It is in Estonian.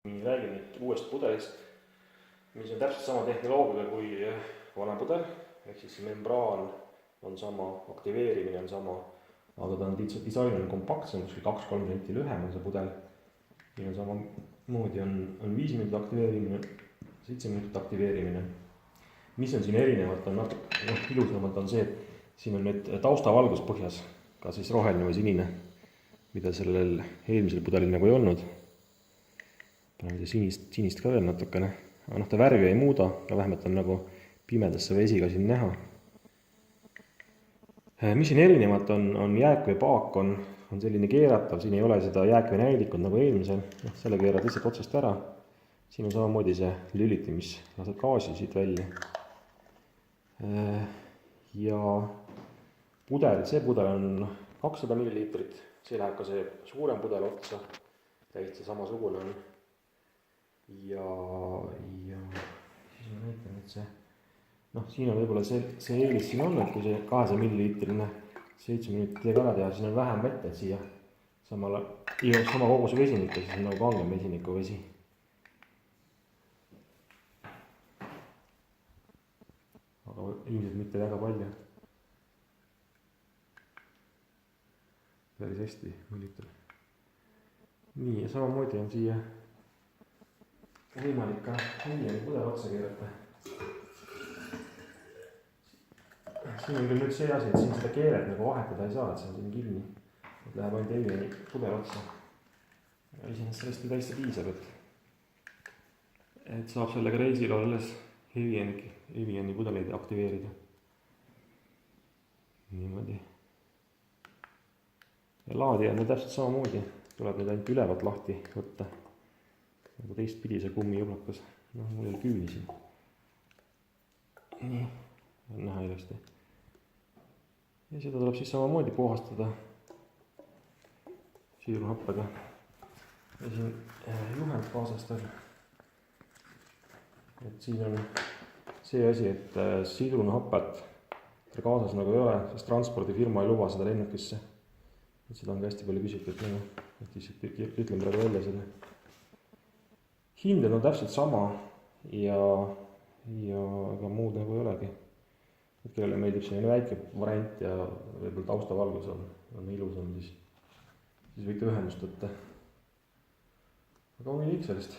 Räägin nüüd uuest pudelist, mis on täpselt sama tehnoloogiaga kui vanem pudel, ehk siis see membraan on sama, aktiveerimine on sama, aga ta on disain on kompaktsem, kuskil 2-3 senti lühem on see pudel. Siin on samamoodi on 5 minutit aktiveerimine, 7 minutit aktiveerimine. Mis on siin erinevalt, on natuke ilusamalt on see, et siin on nüüd taustavalgus põhjas, ka siis roheline või sinine, mida sellel eelmisel pudelil nagu ei olnud. Paneme sinist ka veel natukene, aga ta värvi ei muuda, aga vähemalt on nagu pimedasse vesi ka siin näha. Mis siin erinevat on jääkveepaak on selline keeratav, siin ei ole seda jääkvee näidikut nagu eelmisel, selle keerad lihtsalt otsast ära. Siin on samamoodi see lüliti, mis laseb gaasi siit välja. Ja pudel, see pudel on 200 ml, see läheb ka see suurem pudel otsa, täitsa samasugune on. Ja siis ma näitan, et see, siin on võib-olla see eelis siin on, et kui see 200 ml 7 minutit ära teha, siin on vähem vett, et siia sama koguse vesinikku, siis on nagu kangem vesiniku vesi. Aga ilmselt mitte väga palju. Päris hästi mõlitab. Nii, ja samamoodi on siia võimalik ka Heviani pudel otsa keerata. Siin on küll nüüd see asi, et siin seda keeret nagu vahetada ei saa, et see on siin kinni. Et läheb ainult Heviani pudel otsa. Ja iseenesest sellest täiesti piisab, et saab sellega reisil olles Heviani pudeleid aktiveerida. Niimoodi. Ja laadija on täpselt samamoodi. Tuleb nüüd ainult ülevalt lahti võtta. Nagu teistpidi see kummijublakas. Mul ei ole küüni siin. Nii, on näha ilusti. Ja seda tuleb siis samamoodi puhastada siidruhappega. Ja siin juhend kaasast veel. Et siin on see asi, et siidrunahapet kaasas nagu ei ole, sest transpordifirma ei luba seda lennukisse. Et seda on ka hästi palju küsitud, et lihtsalt ütlen praegu välja seda. Hinded on täpselt sama ja ega muud nagu ei olegi. Et kellele meeldib selline väike variant ja võib-olla taustavalgus on ilusam, siis võite ühendust võtta. Aga ongi kõik sellest.